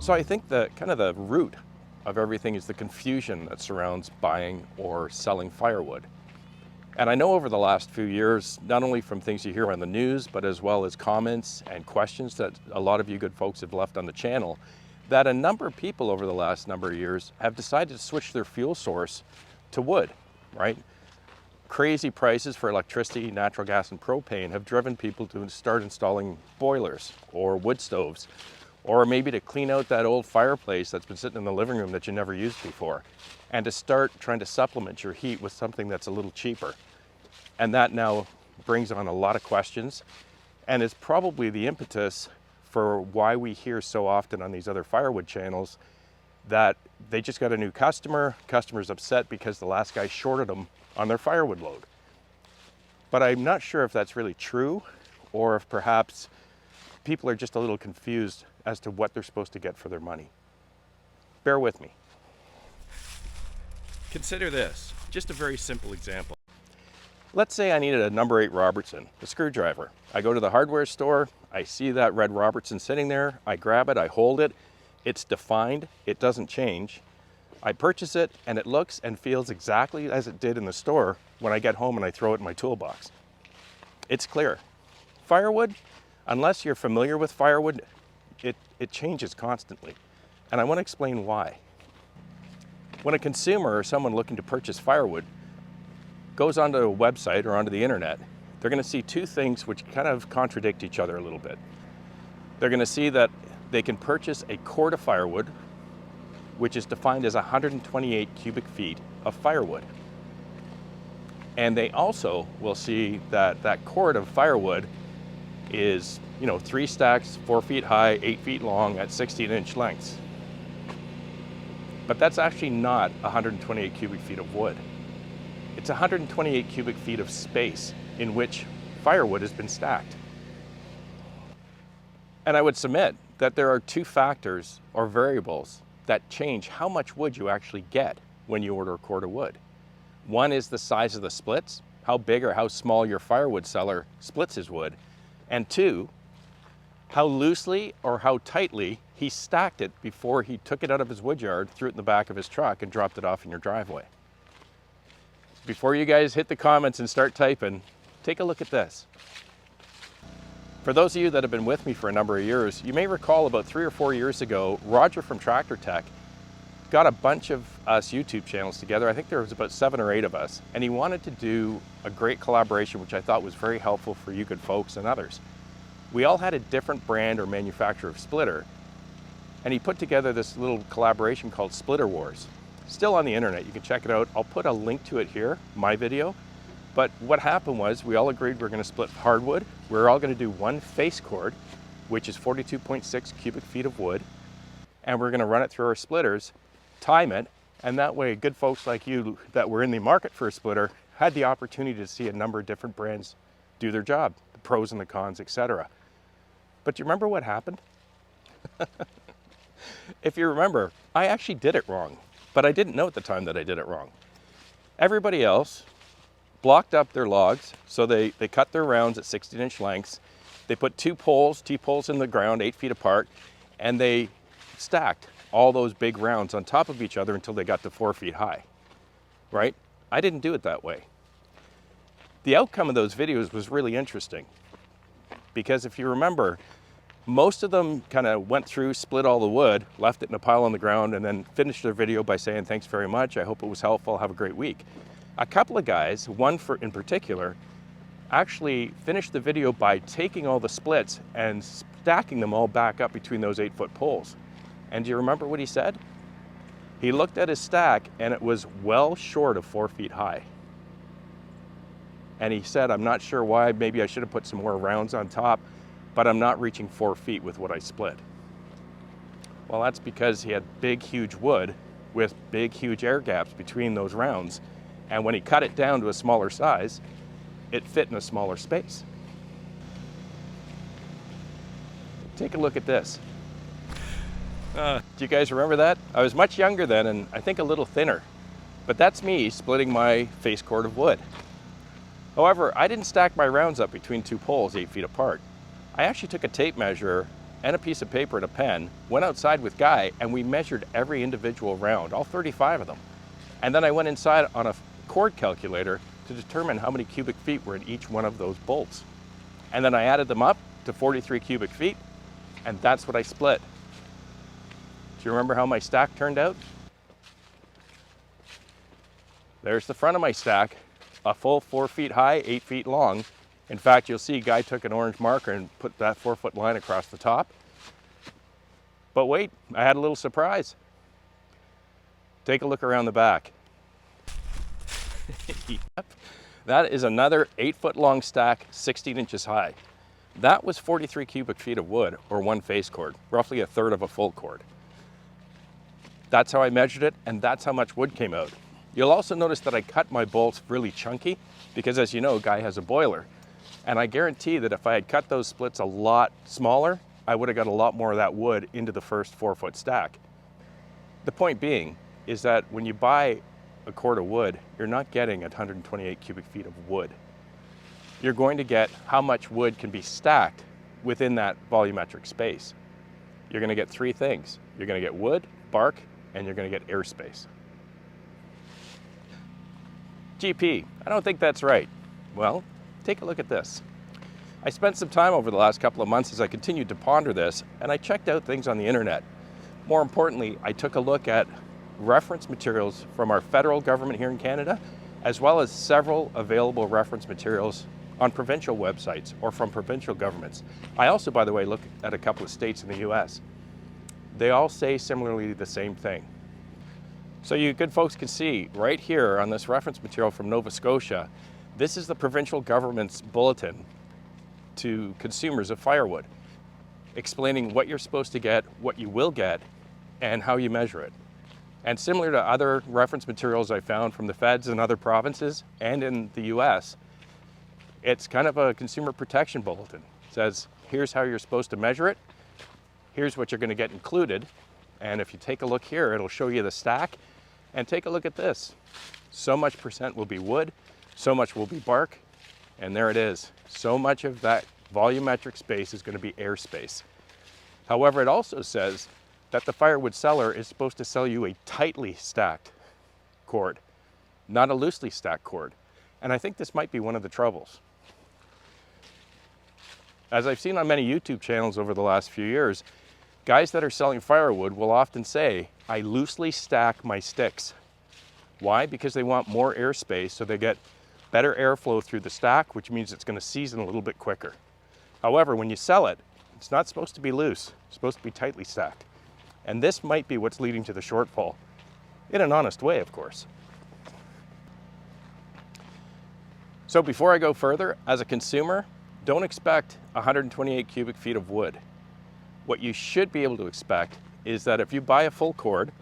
So I think the kind of the root of everything is the confusion that surrounds buying or selling firewood. And I know over the last few years, not only from things you hear on the news, but as well as comments and questions that a lot of you good folks have left on the channel, that a number of people over the last number of years have decided to switch their fuel source to wood, right? Crazy prices for electricity, natural gas, and propane have driven people to start installing boilers or wood stoves, or maybe to clean out that old fireplace that's been sitting in the living room that you never used before, and to start trying to supplement your heat with something that's a little cheaper. And that now brings on a lot of questions and is probably the impetus for why we hear so often on these other firewood channels that they just got a new customer's upset because the last guy shorted them on their firewood load. But I'm not sure if that's really true, or if perhaps people are just a little confused as to what they're supposed to get for their money. Bear with me. Consider this, just a very simple example. Let's say I needed a number 8 Robertson, a screwdriver. I go to the hardware store, I see that red Robertson sitting there, I grab it, I hold it, it's defined, it doesn't change. I purchase it and it looks and feels exactly as it did in the store when I get home and I throw it in my toolbox. It's clear. Firewood, unless you're familiar with firewood, it changes constantly. And I want to explain why. When a consumer or someone looking to purchase firewood goes onto a website or onto the internet, they're going to see two things which kind of contradict each other a little bit. They're going to see that they can purchase a cord of firewood, which is defined as 128 cubic feet of firewood. And they also will see that that cord of firewood is, 3 stacks, 4 feet high, 8 feet long at 16-inch lengths. But that's actually not 128 cubic feet of wood. It's 128 cubic feet of space in which firewood has been stacked. And I would submit that there are 2 factors or variables that change how much wood you actually get when you order a cord of wood. One is the size of the splits, how big or how small your firewood seller splits his wood. And 2, how loosely or how tightly he stacked it before he took it out of his wood yard, threw it in the back of his truck, and dropped it off in your driveway. Before you guys hit the comments and start typing, take a look at this. For those of you that have been with me for a number of years, you may recall about 3 or 4 years ago, Roger from Tractor Tech got a bunch of us YouTube channels together. I think there was about 7 or 8 of us, and he wanted to do a great collaboration, which I thought was very helpful for you good folks and others. We all had a different brand or manufacturer of splitter, and he put together this little collaboration called Splitter Wars. Still on the internet, you can check it out. I'll put a link to it here, my video. But what happened was we all agreed we're going to split hardwood. We're all going to do one face cord, which is 42.6 cubic feet of wood, and we're going to run it through our splitters, time it, and that way good folks like you that were in the market for a splitter had the opportunity to see a number of different brands do their job, the pros and the cons, etc. But do you remember what happened? If you remember, I actually did it wrong, but I didn't know at the time that I did it wrong. Everybody else blocked up their logs, so they cut their rounds at 16-inch lengths. They put T-poles in the ground 8 feet apart, and they stacked all those big rounds on top of each other until they got to 4 feet high, right? I didn't do it that way. The outcome of those videos was really interesting because if you remember, most of them kind of went through, split all the wood, left it in a pile on the ground, and then finished their video by saying, "Thanks very much. I hope it was helpful. Have a great week." A couple of guys, one in particular, actually finished the video by taking all the splits and stacking them all back up between those 8-foot poles. And do you remember what he said? He looked at his stack and it was well short of 4 feet high. And he said, "I'm not sure why, maybe I should have put some more rounds on top, but I'm not reaching 4 feet with what I split." Well, that's because he had big, huge wood with big, huge air gaps between those rounds. And when he cut it down to a smaller size, it fit in a smaller space. Take a look at this. Do you guys remember that? I was much younger then and I think a little thinner, but that's me splitting my face cord of wood. However, I didn't stack my rounds up between 2 poles 8 feet apart. I actually took a tape measure and a piece of paper and a pen, went outside with Guy, and we measured every individual round, all 35 of them. And then I went inside on a cord calculator to determine how many cubic feet were in each one of those bolts. And then I added them up to 43 cubic feet, and that's what I split. Do you remember how my stack turned out? There's the front of my stack, a full 4 feet high, 8 feet long. In fact, you'll see Guy took an orange marker and put that 4-foot line across the top. But wait, I had a little surprise. Take a look around the back. Yep. That is another 8-foot long stack, 16 inches high. That was 43 cubic feet of wood, or one face cord, roughly a third of a full cord. That's how I measured it, and that's how much wood came out. You'll also notice that I cut my bolts really chunky, because as you know, Guy has a boiler. And I guarantee that if I had cut those splits a lot smaller, I would have got a lot more of that wood into the first 4-foot stack. The point being is that when you buy a cord of wood, you're not getting 128 cubic feet of wood. You're going to get how much wood can be stacked within that volumetric space. You're going to get 3 things. You're going to get wood, bark, and you're going to get airspace. GP, I don't think that's right. Well, take a look at this. I spent some time over the last couple of months as I continued to ponder this, and I checked out things on the internet. More importantly, I took a look at reference materials from our federal government here in Canada, as well as several available reference materials on provincial websites or from provincial governments. I also, by the way, looked at a couple of states in the US. They all say similarly the same thing. So you good folks can see right here on this reference material from Nova Scotia, this is the provincial government's bulletin to consumers of firewood, explaining what you're supposed to get, what you will get, and how you measure it. And similar to other reference materials I found from the feds in other provinces and in the US, it's kind of a consumer protection bulletin. It says, here's how you're supposed to measure it, here's what you're going to get included, and if you take a look here, it'll show you the stack, and take a look at this. So much percent will be wood, so much will be bark, and there it is. So much of that volumetric space is going to be airspace. However, it also says that the firewood seller is supposed to sell you a tightly stacked cord, not a loosely stacked cord. And I think this might be one of the troubles. As I've seen on many YouTube channels over the last few years, guys that are selling firewood will often say, I loosely stack my sticks. Why? Because they want more airspace, so they get better airflow through the stack, which means it's going to season a little bit quicker. However, when you sell it, it's not supposed to be loose. It's supposed to be tightly stacked. And this might be what's leading to the shortfall. In an honest way, of course. So before I go further, as a consumer, don't expect 128 cubic feet of wood. What you should be able to expect is that if you buy a full cord,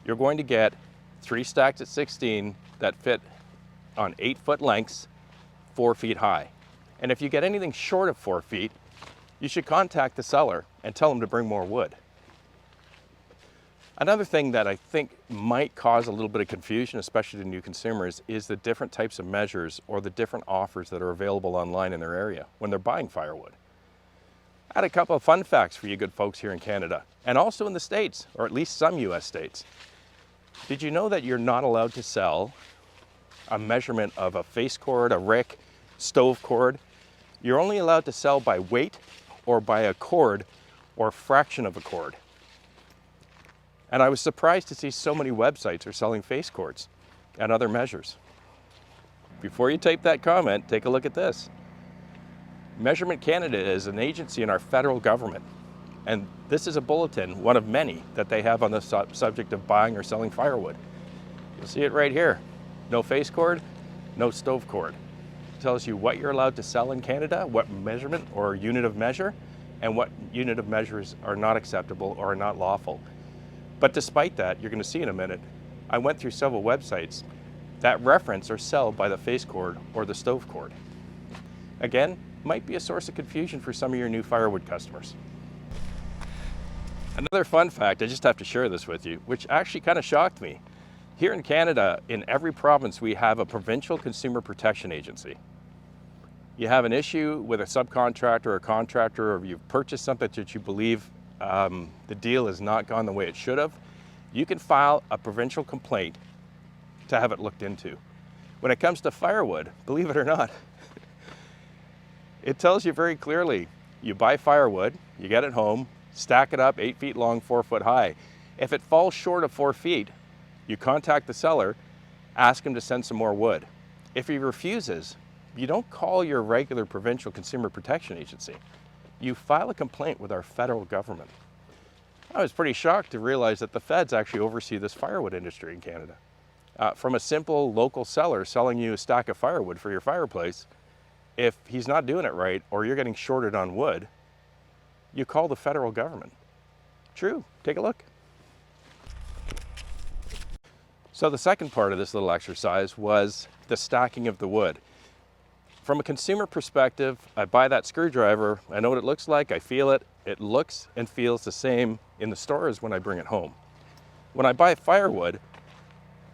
you're going to get 3 stacks at 16 that fit on 8-foot lengths, 4 feet high. And if you get anything short of 4 feet, you should contact the seller and tell them to bring more wood. Another thing that I think might cause a little bit of confusion, especially to new consumers, is the different types of measures or the different offers that are available online in their area when they're buying firewood. I had a couple of fun facts for you good folks here in Canada, and also in the States, or at least some US states. Did you know that you're not allowed to sell a measurement of a face cord, a rick, stove cord? You're only allowed to sell by weight or by a cord or fraction of a cord. And I was surprised to see so many websites are selling face cords and other measures. Before you type that comment, take a look at this. Measurement Canada is an agency in our federal government, and this is a bulletin, one of many, that they have on the subject of buying or selling firewood. You'll see it right here. No face cord, no stove cord. It tells you what you're allowed to sell in Canada, what measurement or unit of measure, and what unit of measures are not acceptable or are not lawful. But despite that, you're going to see in a minute, I went through several websites that reference or sell by the face cord or the stove cord. Again, might be a source of confusion for some of your new firewood customers. Another fun fact, I just have to share this with you, which actually kind of shocked me. Here in Canada, in every province, we have a provincial consumer protection agency. you have an issue with a subcontractor or a contractor, or you've purchased something that you believe the deal has not gone the way it should have, you can file a provincial complaint to have it looked into. When it comes to firewood, believe it or not, it tells you very clearly, you buy firewood, you get it home, stack it up 8 feet long, 4 foot high. If it falls short of 4 feet, you contact the seller, ask him to send some more wood. If he refuses, you don't call your regular provincial consumer protection agency. You file a complaint with our federal government. I was pretty shocked to realize that the feds actually oversee this firewood industry in Canada. From a simple local seller selling you a stack of firewood for your fireplace, if he's not doing it right or you're getting shorted on wood, you call the federal government. True, take a look. So the second part of this little exercise was the stacking of the wood. From a consumer perspective, I buy that screwdriver, I know what it looks like, I feel it, it looks and feels the same in the store as when I bring it home. When I buy firewood,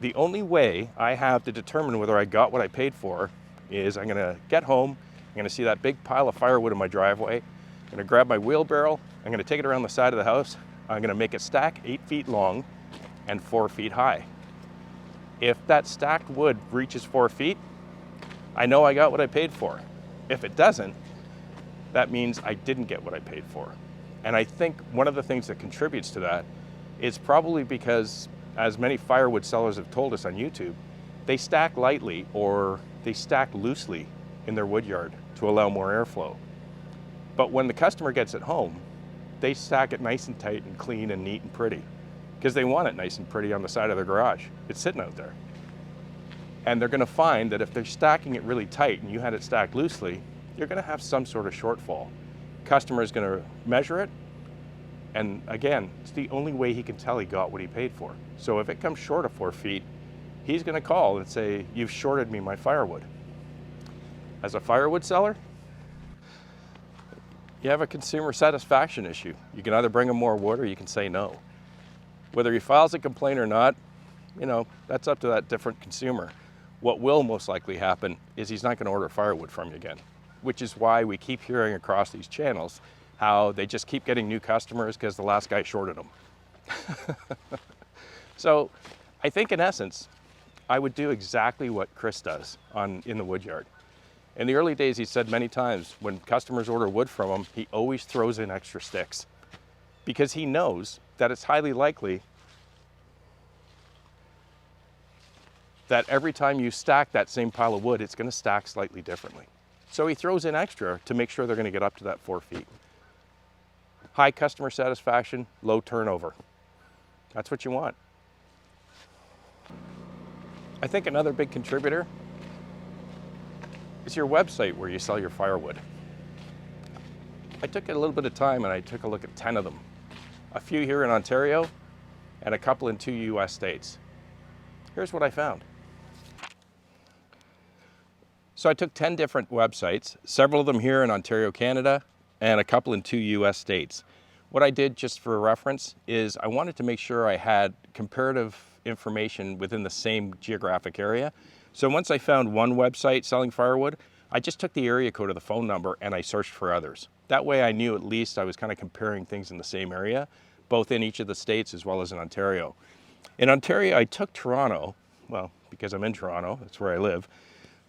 the only way I have to determine whether I got what I paid for is I'm gonna get home, I'm gonna see that big pile of firewood in my driveway, I'm gonna grab my wheelbarrow, I'm gonna take it around the side of the house, I'm gonna make it stack 8 feet long and 4 feet high. If that stacked wood reaches 4 feet, I know I got what I paid for. If it doesn't, that means I didn't get what I paid for. And I think one of the things that contributes to that is probably because, as many firewood sellers have told us on YouTube, they stack lightly or they stack loosely in their wood yard to allow more airflow. But when the customer gets it home, they stack it nice and tight and clean and neat and pretty because they want it nice and pretty on the side of their garage. It's sitting out there. And they're gonna find that if they're stacking it really tight and you had it stacked loosely, you're gonna have some sort of shortfall. Customer's gonna measure it, and again, it's the only way he can tell he got what he paid for. So if it comes short of 4 feet, he's gonna call and say, you've shorted me my firewood. As a firewood seller, you have a consumer satisfaction issue. You can either bring him more wood or you can say no. Whether he files a complaint or not, that's up to that different consumer. What will most likely happen is he's not gonna order firewood from you again, which is why we keep hearing across these channels how they just keep getting new customers because the last guy shorted them. So I think in essence, I would do exactly what Chris does in the wood yard. In the early days, he said many times when customers order wood from him, he always throws in extra sticks because he knows that it's highly likely that every time you stack that same pile of wood, it's gonna stack slightly differently. So he throws in extra to make sure they're gonna get up to that 4 feet. High customer satisfaction, low turnover. That's what you want. I think another big contributor is your website where you sell your firewood. I took a little bit of time and I took a look at 10 of them. A few here in Ontario and a couple in 2 US states. Here's what I found. So I took 10 different websites, several of them here in Ontario, Canada, and a couple in 2 US states. What I did, just for reference, is I wanted to make sure I had comparative information within the same geographic area. So once I found one website selling firewood, I just took the area code of the phone number and I searched for others. That way I knew at least I was kind of comparing things in the same area, both in each of the states as well as in Ontario. In Ontario, I took Toronto, well, because I'm in Toronto, that's where I live,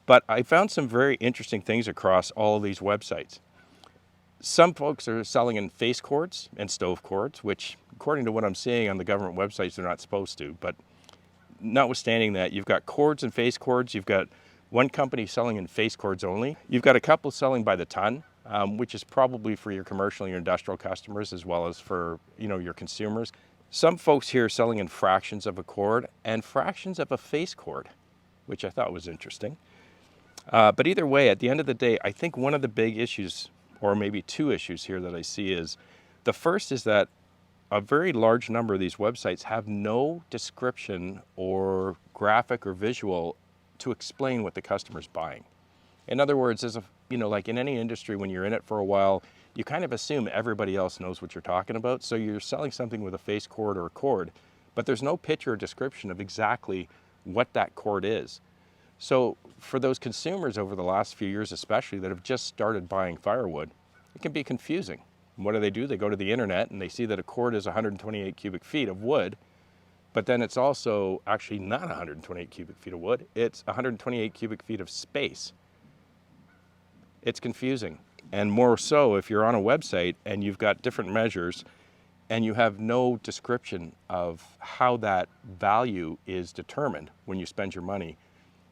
but I found some very interesting things across all of these websites. Some folks are selling in face cords and stove cords, which according to what I'm seeing on the government websites, they're not supposed to, but notwithstanding that, you've got cords and face cords, you've got one company selling in face cords only. You've got a couple selling by the ton, which is probably for your commercial and your industrial customers as well as for your consumers. Some folks here are selling in fractions of a cord and fractions of a face cord, which I thought was interesting. But either way, at the end of the day, I think one of the big issues, or maybe two issues here that I see is, the first is that a very large number of these websites have no description or graphic or visual to explain what the customer's buying. In other words, like in any industry, when you're in it for a while, you kind of assume everybody else knows what you're talking about. So you're selling something with a face cord or a cord, but there's no picture or description of exactly what that cord is. So for those consumers over the last few years especially that have just started buying firewood, it can be confusing. What do? They go to the internet and they see that a cord is 128 cubic feet of wood, but then it's also actually not 128 cubic feet of wood, it's 128 cubic feet of space. It's confusing. And more so if you're on a website and you've got different measures and you have no description of how that value is determined when you spend your money,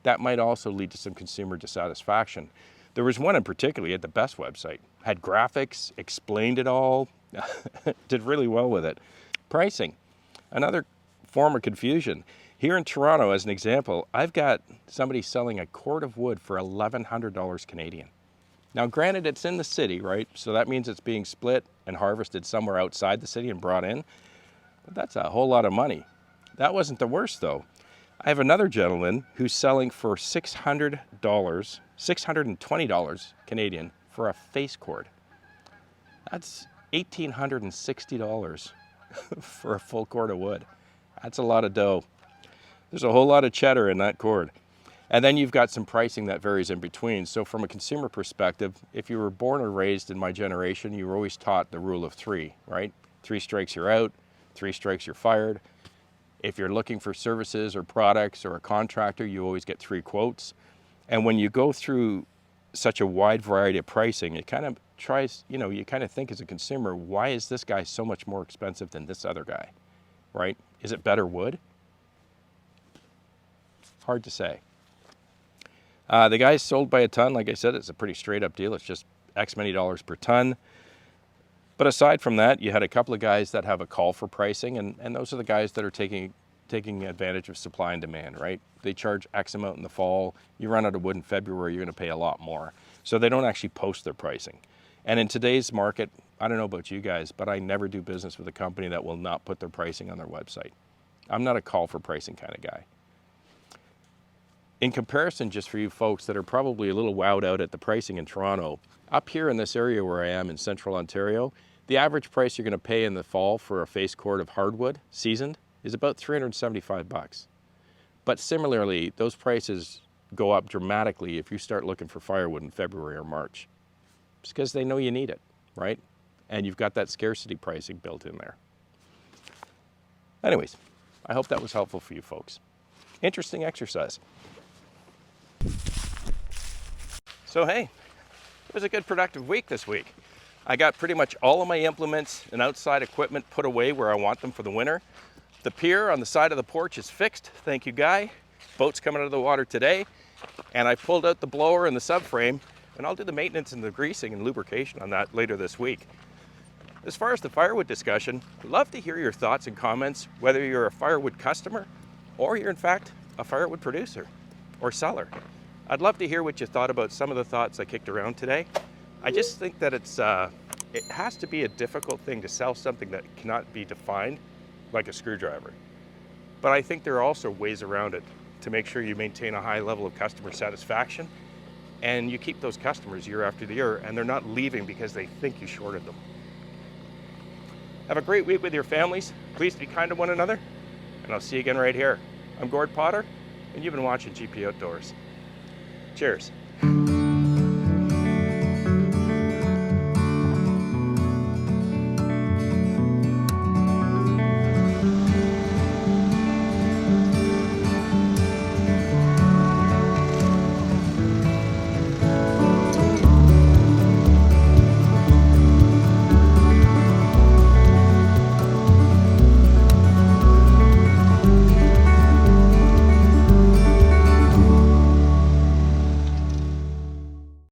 that might also lead to some consumer dissatisfaction. There was one in particular, at the Best website, had graphics, explained it all, did really well with it. Pricing, another form of confusion. Here in Toronto, as an example, I've got somebody selling a cord of wood for $1,100 Canadian. Now, granted, it's in the city, right? So that means it's being split and harvested somewhere outside the city and brought in. But that's a whole lot of money. That wasn't the worst, though. I have another gentleman who's selling for $600, $620 Canadian for a face cord. That's $1,860 for a full cord of wood. That's a lot of dough. There's a whole lot of cheddar in that cord. And then you've got some pricing that varies in between. So from a consumer perspective, if you were born or raised in my generation, you were always taught the rule of three, right? 3 strikes, you're out. 3 strikes, you're fired. If you're looking for services or products or a contractor, you always get 3 quotes. And when you go through such a wide variety of pricing, it kind of you kind of think as a consumer, why is this guy so much more expensive than this other guy, right? Is it better wood? Hard to say. The guy's sold by a ton. Like I said, it's a pretty straight up deal. It's just X many dollars per ton. But aside from that, you had a couple of guys that have a call for pricing, and those are the guys that are taking advantage of supply and demand, right? They charge X amount in the fall. You run out of wood in February, you're going to pay a lot more. So they don't actually post their pricing. And in today's market, I don't know about you guys, but I never do business with a company that will not put their pricing on their website. I'm not a call for pricing kind of guy. In comparison, just for you folks that are probably a little wowed out at the pricing in Toronto, up here in this area where I am in central Ontario, the average price you're going to pay in the fall for a face cord of hardwood, seasoned, is about $375. But similarly, those prices go up dramatically if you start looking for firewood in February or March. It's because they know you need it, right? And you've got that scarcity pricing built in there. Anyways, I hope that was helpful for you folks. Interesting exercise. So hey, it was a good productive week this week. I got pretty much all of my implements and outside equipment put away where I want them for the winter. The pier on the side of the porch is fixed, thank you Guy. Boat's coming out of the water today. And I pulled out the blower and the subframe, and I'll do the maintenance and the greasing and lubrication on that later this week. As far as the firewood discussion, I'd love to hear your thoughts and comments, whether you're a firewood customer or you're in fact a firewood producer or seller. I'd love to hear what you thought about some of the thoughts I kicked around today. I just think that it has to be a difficult thing to sell something that cannot be defined like a screwdriver. But I think there are also ways around it to make sure you maintain a high level of customer satisfaction and you keep those customers year after year and they're not leaving because they think you shorted them. Have a great week with your families. Please be kind to one another, and I'll see you again right here. I'm Gord Potter, and you've been watching GP Outdoors. Cheers.